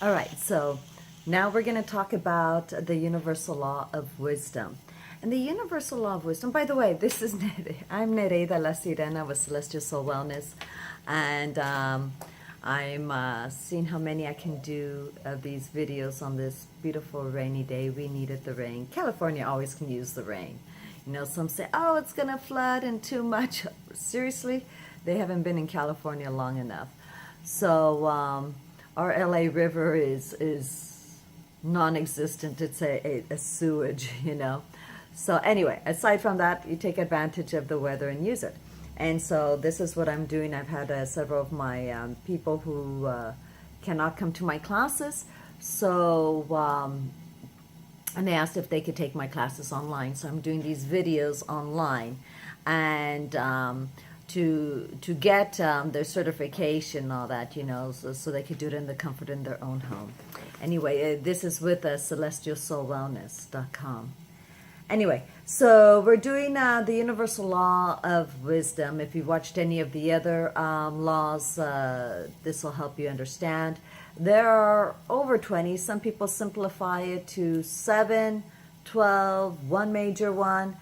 All right, so now we're going to talk about the universal law of wisdom. And the universal law of wisdom, by the way, this is I'm Nereida La Sirena with Celestial Soul Wellness. And I'm seeing how many I can do of these videos on this beautiful rainy day. We needed the rain. California always can use the rain. You know, some say, oh, it's going to flood and too much. Seriously, they haven't been in California long enough. So our LA River is non-existent. It's a sewage, you know. So anyway, aside from that, you take advantage of the weather and use it. And so this is what I'm doing. I've had several of my people who cannot come to my classes. So, and they asked if they could take my classes online. So I'm doing these videos online. And to get their certification and all that, you know, so they could do it in the comfort in their own home. Anyway, this is with celestialsoulwellness.com. Anyway, so we're doing the universal law of wisdom. If you've watched any of the other laws, this will help you understand. There are over 20. Some people simplify it to 7, 12, one major one.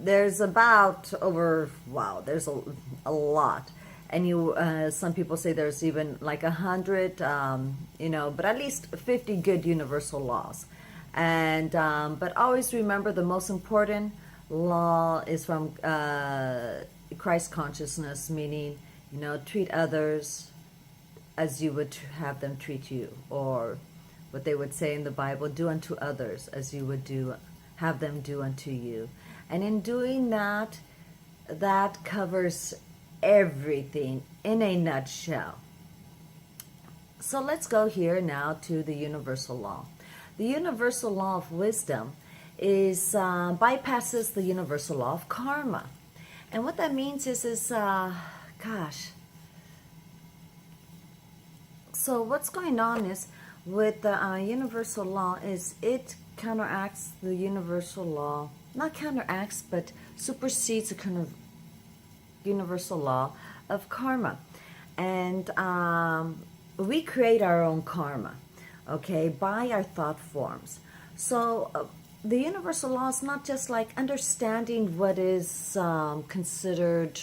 There's about over, wow, there's a lot. And you, some people say there's even like 100, you know, but at least 50 good universal laws. And but always remember the most important law is from Christ consciousness, meaning, you know, treat others as you would have them treat you, or what they would say in the Bible, do unto others as you would have them do unto you. And in doing that, that covers everything in a nutshell. So let's go here now to the universal law. The universal law of wisdom bypasses the universal law of karma. And what that means is gosh. So what's going on is with the universal law is it counteracts the universal law, not counteracts, but supersedes the kind of universal law of karma. And we create our own karma, okay, by our thought forms. So the universal law is not just like understanding what is considered,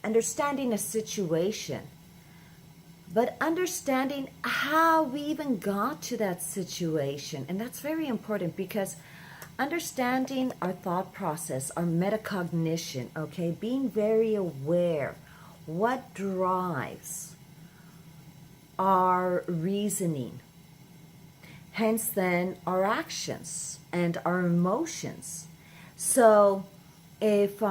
understanding a situation, but understanding how we even got to that situation. And that's very important, because understanding our thought process, our metacognition, okay, being very aware what drives our reasoning, hence then our actions and our emotions. So if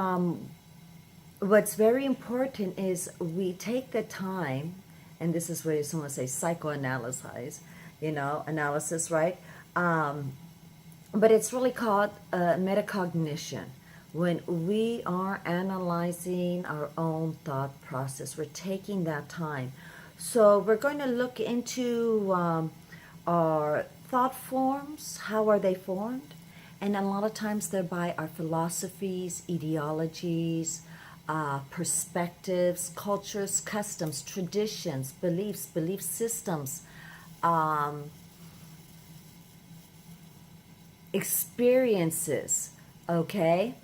what's very important is we take the time, and this is where someone says psychoanalyze, you know, analysis, right? But it's really called metacognition. When we are analyzing our own thought process, we're taking that time. So we're going to look into our thought forms. How are they formed? And a lot of times they're by our philosophies, ideologies, perspectives, cultures, customs, traditions, beliefs, belief systems, experiences, okay?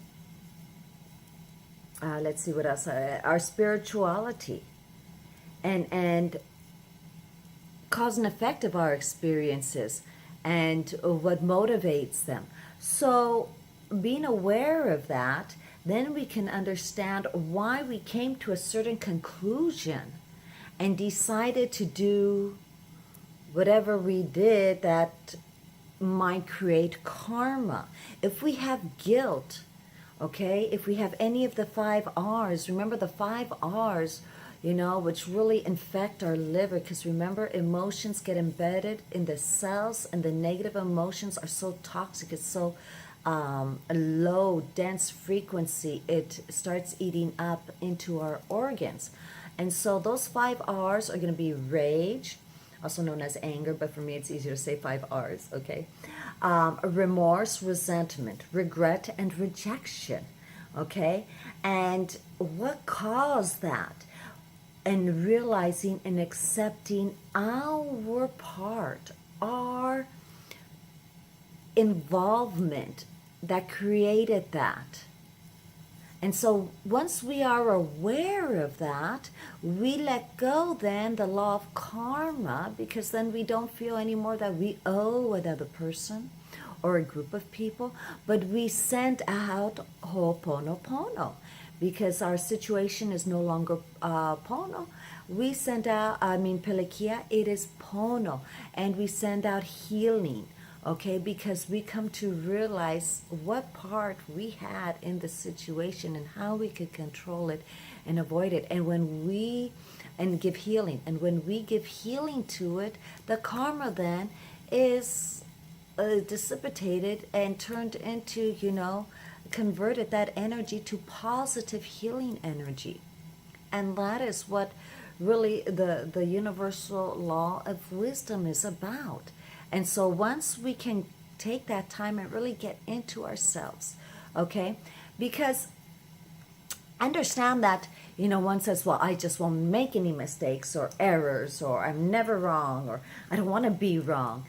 Let's see what else. Our spirituality, and cause and effect of our experiences, and what motivates them. So being aware of that, then we can understand why we came to a certain conclusion and decided to do whatever we did that might create karma. If we have guilt, okay, if we have any of the 5 R's, remember the 5 R's, you know, which really infect our liver, because remember, emotions get embedded in the cells, and the negative emotions are so toxic. It's so a low, dense frequency. It starts eating up into our organs. And so those 5 R's are going to be rage, also known as anger, but for me it's easier to say 5 R's, okay? Remorse, resentment, regret, and rejection, okay? And what caused that? and realizing and accepting our part, our involvement that created that. And so once we are aware of that, we let go then the law of karma, because then we don't feel anymore that we owe another person or a group of people, but we send out ho'oponopono, because our situation is no longer pono. We send out, pilikia, it is pono, and we send out healing. Okay, because we come to realize what part we had in the situation and how we could control it and avoid it. And give healing. And when we give healing to it, the karma then is dissipated and turned into, converted that energy to positive healing energy. And that is what really the universal law of wisdom is about. And so once we can take that time and really get into ourselves, okay? Because understand that, one says, well, I just won't make any mistakes or errors, or I'm never wrong, or I don't want to be wrong.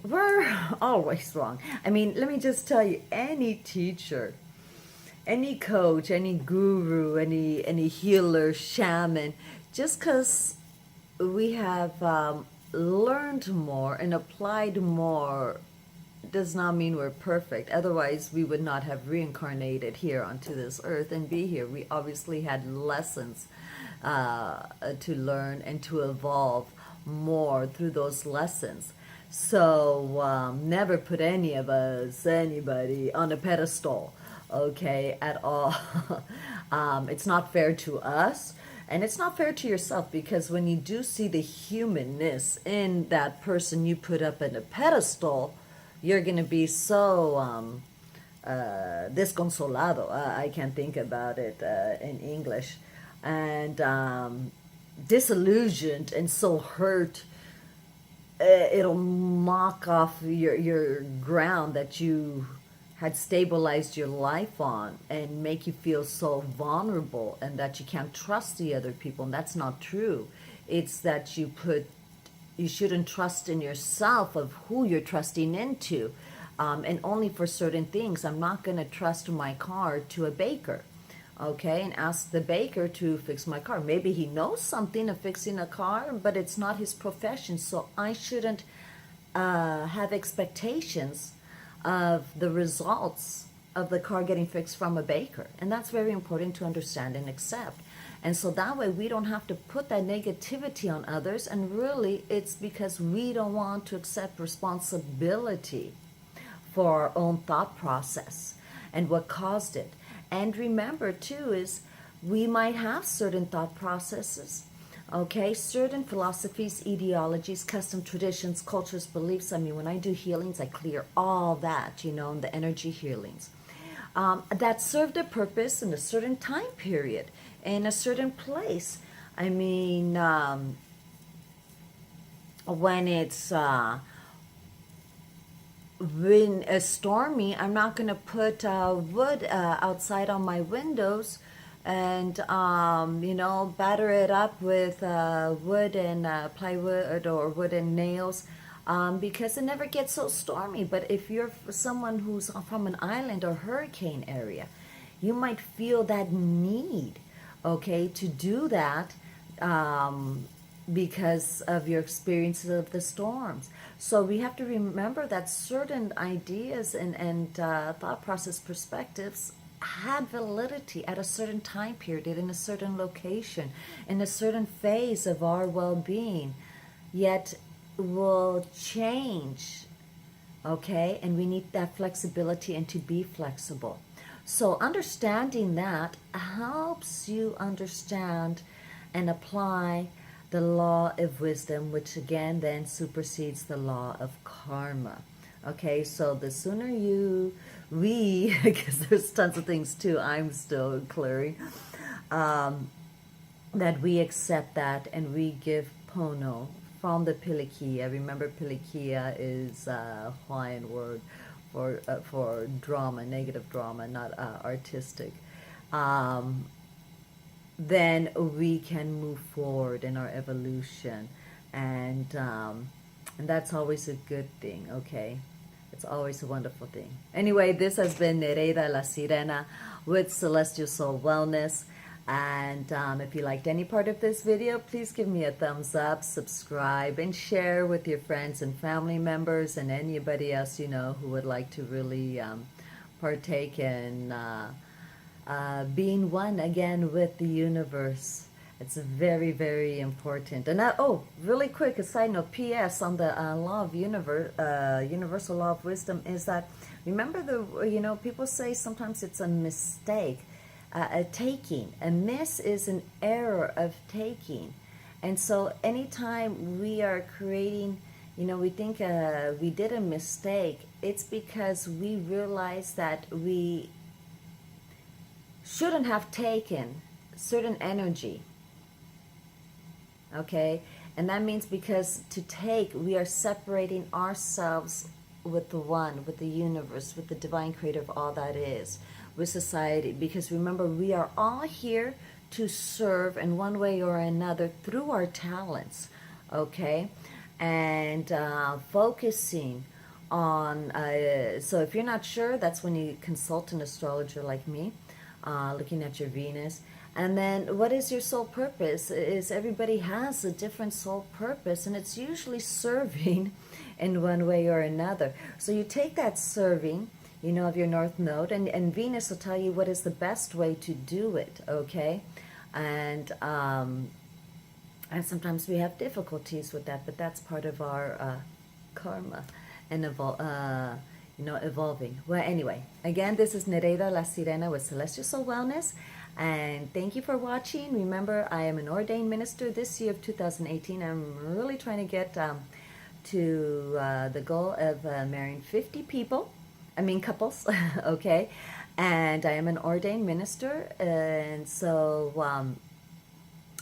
We're always wrong. Let me just tell you, any teacher, any coach, any guru, any healer, shaman, just because we have learned more and applied more does not mean we're perfect. Otherwise, we would not have reincarnated here onto this earth and be here. We obviously had lessons to learn and to evolve more through those lessons. So never put anybody on a pedestal, okay, at all. It's not fair to us. And it's not fair to yourself, because when you do see the humanness in that person you put up in a pedestal, you're going to be so desconsolado. I can't think about it in English. And disillusioned and so hurt. It'll mock off your ground that you had stabilized your life on, and make you feel so vulnerable and that you can't trust the other people. And that's not true. It's that you shouldn't trust in yourself of who you're trusting into, and only for certain things. I'm not going to trust my car to a baker, okay, and ask the baker to fix my car. Maybe he knows something of fixing a car, but it's not his profession. So I shouldn't have expectations of the results of the car getting fixed from a baker. And that's very important to understand and accept. And so that way we don't have to put that negativity on others, and really it's because we don't want to accept responsibility for our own thought process and what caused it. And remember too is we might have certain thought processes, okay, certain philosophies, ideologies, custom traditions, cultures, beliefs. When I do healings, I clear all that, in the energy healings. That served a purpose in a certain time period, in a certain place. When it's stormy, I'm not going to put wood outside on my windows and batter it up with wood and plywood or wood and nails, because it never gets so stormy. But if you're someone who's from an island or hurricane area, you might feel that need, okay, to do that, because of your experiences of the storms. So we have to remember that certain ideas and thought process perspectives had validity at a certain time period, in a certain location, in a certain phase of our well-being, yet will change, okay? And we need that flexibility and to be flexible. So understanding that helps you understand and apply the law of wisdom, which again then supersedes the law of karma. Okay, so the sooner because there's tons of things too I'm still clearing, that we accept that and we give pono from the pilikia. Remember, pilikia is a Hawaiian word for drama, negative drama, not artistic. then we can move forward in our evolution, and that's always a good thing. Okay, it's always a wonderful thing. Anyway, this has been Nereida La Sirena with Celestial Soul Wellness. And if you liked any part of this video, please give me a thumbs up, subscribe, and share with your friends and family members and anybody else you know who would like to really partake in being one again with the universe. It's very, very important. And oh, really quick, a side note, P.S. on the law of universal law of wisdom is that, remember people say sometimes it's a mistake. A taking. A miss is an error of taking. And so anytime we are creating, we think we did a mistake, it's because we realize that we shouldn't have taken certain energy. Okay? And that means because to take, we are separating ourselves with the one, with the universe, with the divine creator of all that is, with society. Because remember, we are all here to serve in one way or another through our talents, okay? And focusing on, so if you're not sure, that's when you consult an astrologer like me, looking at your Venus. And then what is your soul purpose? Is everybody has a different soul purpose, and it's usually serving in one way or another. So you take that serving, of your North Node, and Venus will tell you what is the best way to do it, okay? And sometimes we have difficulties with that, but that's part of our karma and evolving. Well, anyway, again, this is Nereida La Sirena with Celestial Soul Wellness, and thank you for watching. Remember, I am an ordained minister this year of 2018. I'm really trying to get to the goal of marrying 50 couples, okay? And I am an ordained minister, and so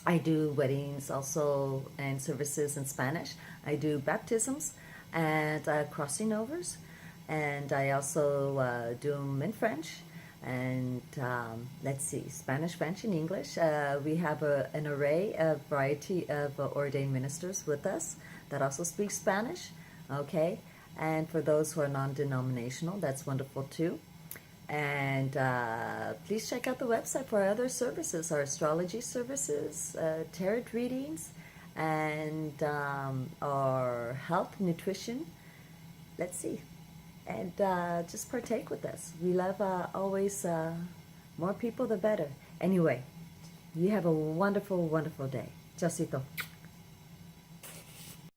I do weddings also and services in Spanish. I do baptisms and crossing overs, and I also do them in French. And let's see, Spanish, French, and English. We have an array of variety of ordained ministers with us that also speak Spanish, okay? And for those who are non-denominational, that's wonderful too. And please check out the website for our other services, our astrology services, tarot readings, and our health, nutrition. Let's see. And just partake with us. We love always more people, the better. Anyway, you have a wonderful, wonderful day. Chasito.